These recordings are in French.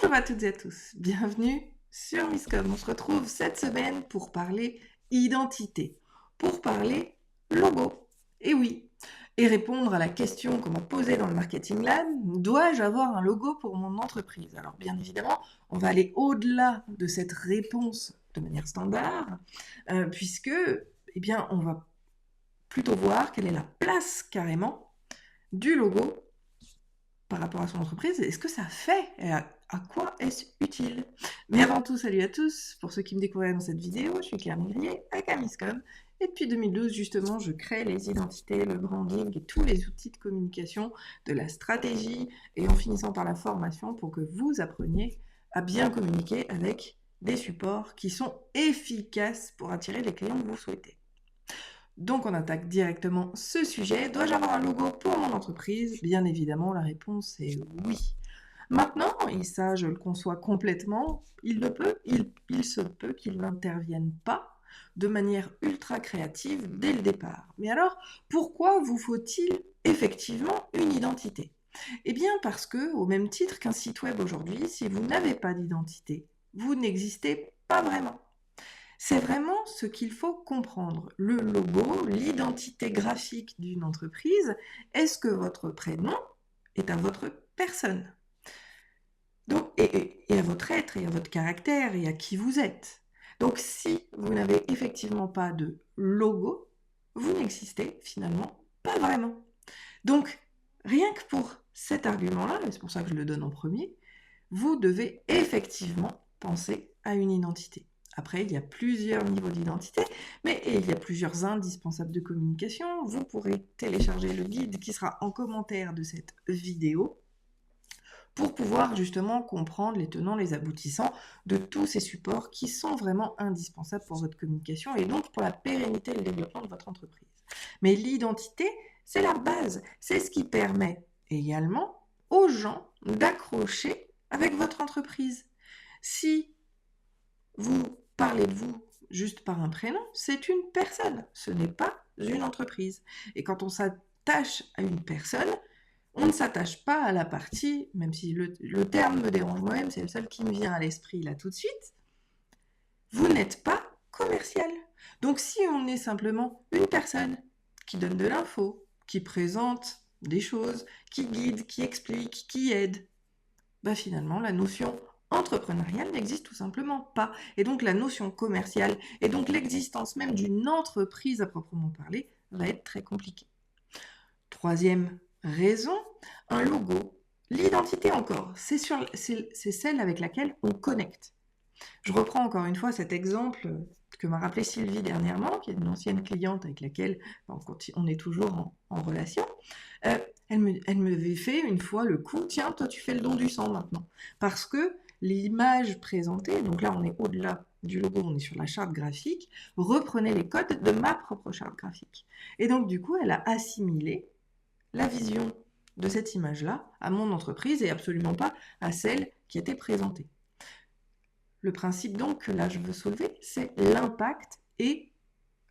Bonjour à toutes et à tous, bienvenue sur Misscom. On se retrouve cette semaine pour parler identité, pour parler logo. Et oui, et répondre à la question qu'on m'a posée dans le Marketing Lab, dois-je avoir un logo pour mon entreprise? Alors bien évidemment, on va aller au-delà de cette réponse de manière standard, puisque, eh bien, on va plutôt voir quelle est la place carrément du logo par rapport à son entreprise, est-ce que ça fait et à quoi est-ce utile? Mais avant tout, salut à tous, pour ceux qui me découvrent dans cette vidéo, je suis Claire Mivrier à Camiscom, et depuis 2012 justement, je crée les identités, le branding et tous les outils de communication, de la stratégie, et en finissant par la formation pour que vous appreniez à bien communiquer avec des supports qui sont efficaces pour attirer les clients que vous souhaitez. Donc on attaque directement ce sujet. Dois-je avoir un logo pour mon entreprise? Bien évidemment, la réponse est oui. Maintenant, et ça je le conçois complètement, il se peut qu'il n'intervienne pas de manière ultra créative dès le départ. Mais alors, pourquoi vous faut-il effectivement une identité? Eh bien parce que, au même titre qu'un site web aujourd'hui, si vous n'avez pas d'identité, vous n'existez pas vraiment. C'est vraiment ce qu'il faut comprendre. Le logo, l'identité graphique d'une entreprise, est-ce que votre prénom est à votre personne? Donc, et à votre être, et à votre caractère, et à qui vous êtes. Donc si vous n'avez effectivement pas de logo, vous n'existez finalement pas vraiment. Donc, rien que pour cet argument-là, et c'est pour ça que je le donne en premier, vous devez effectivement penser à une identité. Après, il y a plusieurs niveaux d'identité, mais il y a plusieurs indispensables de communication. Vous pourrez télécharger le guide qui sera en commentaire de cette vidéo pour pouvoir justement comprendre les tenants, les aboutissants de tous ces supports qui sont vraiment indispensables pour votre communication et donc pour la pérennité et le développement de votre entreprise. Mais l'identité, c'est la base, c'est ce qui permet également aux gens d'accrocher avec votre entreprise. Si vous parlez de vous juste par un prénom, c'est une personne, ce n'est pas une entreprise. Et quand on s'attache à une personne, on ne s'attache pas à la partie, même si le terme me dérange moi-même, c'est le seul qui me vient à l'esprit là tout de suite, vous n'êtes pas commercial. Donc si on est simplement une personne qui donne de l'info, qui présente des choses, qui guide, qui explique, qui aide, bah finalement la notion entrepreneuriale n'existe tout simplement pas. Et donc la notion commerciale, et donc l'existence même d'une entreprise à proprement parler, va être très compliquée. Troisième raison, un logo. L'identité encore, c'est celle avec laquelle on connecte. Je reprends encore une fois cet exemple que m'a rappelé Sylvie dernièrement, qui est une ancienne cliente avec laquelle on est toujours en relation. Elle m'avait fait une fois le coup, tiens, toi tu fais le don du sang maintenant. Parce que l'image présentée, donc là on est au-delà du logo, on est sur la charte graphique, reprenait les codes de ma propre charte graphique. Et donc du coup, elle a assimilé la vision de cette image-là à mon entreprise et absolument pas à celle qui était présentée. Le principe donc que là je veux soulever, c'est l'impact et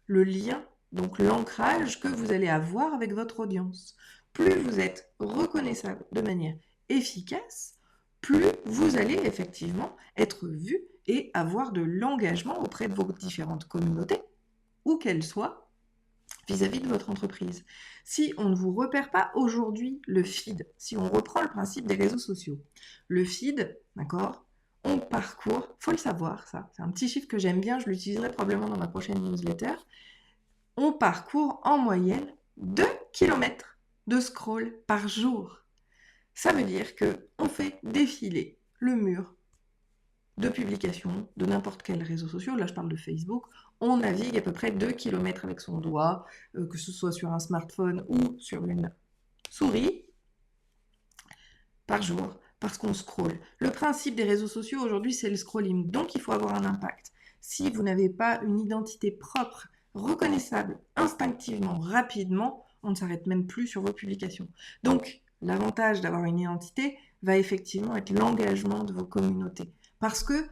le lien, donc l'ancrage que vous allez avoir avec votre audience. Plus vous êtes reconnaissable de manière efficace, plus vous allez effectivement être vu et avoir de l'engagement auprès de vos différentes communautés, où qu'elles soient, vis-à-vis de votre entreprise. Si on ne vous repère pas aujourd'hui le feed, si on reprend le principe des réseaux sociaux, le feed, d'accord, on parcourt, faut le savoir ça, c'est un petit chiffre que j'aime bien, je l'utiliserai probablement dans ma prochaine newsletter, on parcourt en moyenne 2 km de scroll par jour. Ça veut dire qu'on fait défiler le mur de publication de n'importe quel réseau social, là je parle de Facebook, on navigue à peu près 2 km avec son doigt, que ce soit sur un smartphone ou sur une souris, par jour, parce qu'on scrolle. Le principe des réseaux sociaux aujourd'hui, c'est le scrolling, donc il faut avoir un impact. Si vous n'avez pas une identité propre, reconnaissable, instinctivement, rapidement, on ne s'arrête même plus sur vos publications. Donc, l'avantage d'avoir une identité va effectivement être l'engagement de vos communautés. Parce que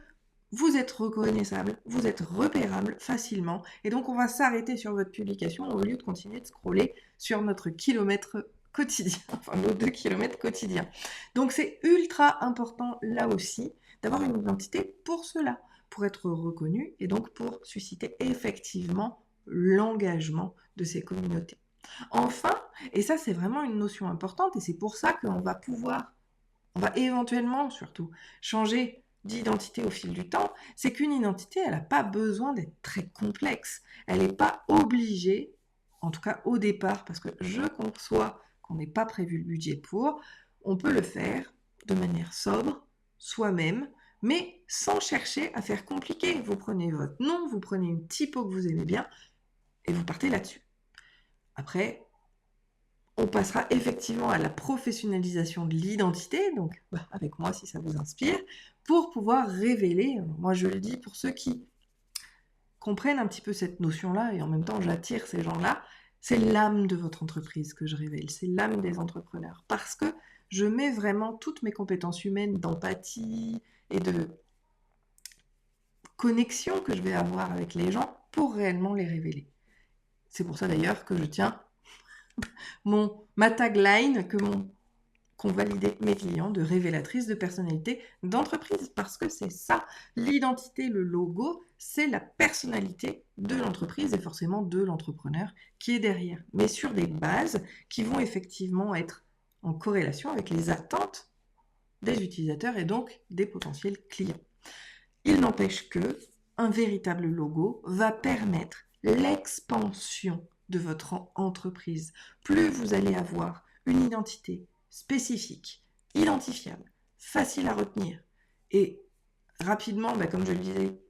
vous êtes reconnaissable, vous êtes repérable facilement, et donc on va s'arrêter sur votre publication au lieu de continuer de scroller sur notre kilomètre quotidien, enfin nos 2 kilomètres quotidiens. Donc c'est ultra important là aussi d'avoir une identité pour cela, pour être reconnu et donc pour susciter effectivement l'engagement de ces communautés. Enfin, et ça c'est vraiment une notion importante et c'est pour ça qu'on va on va éventuellement surtout changer d'identité au fil du temps, c'est qu'une identité, elle n'a pas besoin d'être très complexe. Elle n'est pas obligée, en tout cas au départ, parce que je conçois qu'on n'ait pas prévu le budget pour, on peut le faire de manière sobre, soi-même, mais sans chercher à faire compliqué. Vous prenez votre nom, vous prenez une typo que vous aimez bien, et vous partez là-dessus. Après, on passera effectivement à la professionnalisation de l'identité, donc avec moi si ça vous inspire, pour pouvoir révéler, moi je le dis pour ceux qui comprennent un petit peu cette notion-là, et en même temps j'attire ces gens-là, c'est l'âme de votre entreprise que je révèle, c'est l'âme des entrepreneurs, parce que je mets vraiment toutes mes compétences humaines d'empathie et de connexion que je vais avoir avec les gens pour réellement les révéler. C'est pour ça d'ailleurs que je tiens ma tagline qu'ont validé mes clients de révélatrice de personnalité d'entreprise, parce que c'est ça, l'identité, le logo, c'est la personnalité de l'entreprise et forcément de l'entrepreneur qui est derrière, mais sur des bases qui vont effectivement être en corrélation avec les attentes des utilisateurs et donc des potentiels clients. Il n'empêche que un véritable logo va permettre l'expansion de votre entreprise. Plus vous allez avoir une identité spécifique, identifiable, facile à retenir et rapidement, comme je le disais,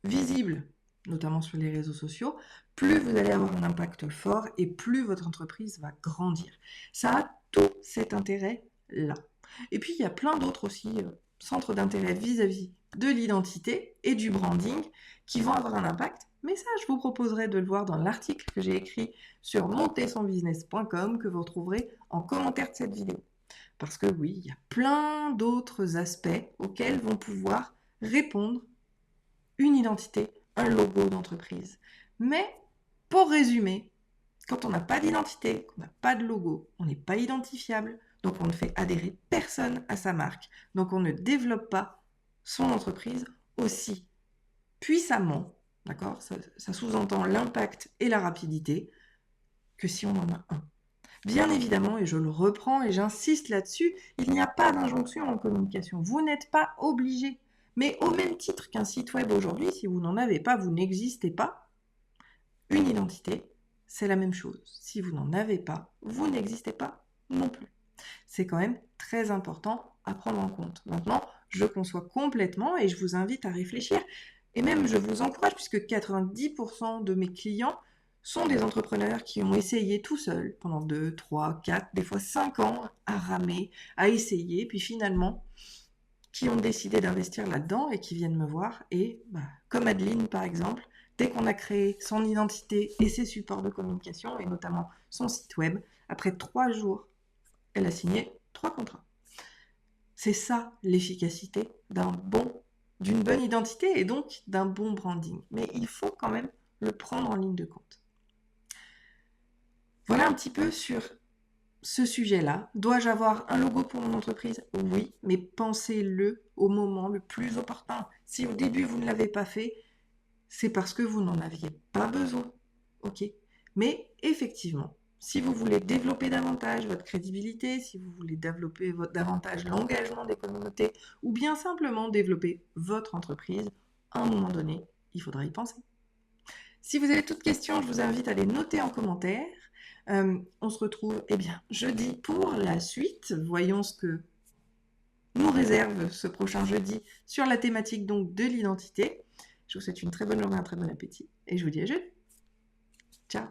visible, notamment sur les réseaux sociaux, plus vous allez avoir un impact fort et plus votre entreprise va grandir. Ça a tout cet intérêt-là. Et puis, il y a plein d'autres aussi centres d'intérêt vis-à-vis de l'identité et du branding qui vont avoir un impact. Mais ça, je vous proposerai de le voir dans l'article que j'ai écrit sur montersonbusiness.com que vous retrouverez en commentaire de cette vidéo. Parce que oui, il y a plein d'autres aspects auxquels vont pouvoir répondre une identité, un logo d'entreprise. Mais pour résumer, quand on n'a pas d'identité, qu'on n'a pas de logo, on n'est pas identifiable, donc on ne fait adhérer personne à sa marque, donc on ne développe pas son entreprise aussi puissamment, d'accord, ça sous-entend l'impact et la rapidité, que si on en a un. Bien évidemment, et je le reprends et j'insiste là-dessus, il n'y a pas d'injonction en communication. Vous n'êtes pas obligé. Mais au même titre qu'un site web aujourd'hui, si vous n'en avez pas, vous n'existez pas. Une identité, c'est la même chose. Si vous n'en avez pas, vous n'existez pas non plus. C'est quand même très important à prendre en compte. Maintenant, je conçois complètement et je vous invite à réfléchir. Et même, je vous encourage, puisque 90% de mes clients sont des entrepreneurs qui ont essayé tout seuls pendant 2, 3, 4, des fois 5 ans à ramer, à essayer, puis finalement, qui ont décidé d'investir là-dedans et qui viennent me voir. Et comme Adeline, par exemple, dès qu'on a créé son identité et ses supports de communication, et notamment son site web, après 3 jours, elle a signé 3 contrats. C'est ça l'efficacité d'une bonne identité et donc d'un bon branding. Mais il faut quand même le prendre en ligne de compte. Voilà un petit peu sur ce sujet-là. Dois-je avoir un logo pour mon entreprise? Oui, mais pensez-le au moment le plus opportun. Si au début vous ne l'avez pas fait, c'est parce que vous n'en aviez pas besoin. Ok? Mais effectivement, si vous voulez développer davantage votre crédibilité, si vous voulez développer davantage l'engagement des communautés, ou bien simplement développer votre entreprise, à un moment donné, il faudra y penser. Si vous avez toutes questions, je vous invite à les noter en commentaire. On se retrouve jeudi pour la suite. Voyons ce que nous réserve ce prochain jeudi sur la thématique donc de l'identité. Je vous souhaite une très bonne journée, un très bon appétit et je vous dis à jeudi. Ciao.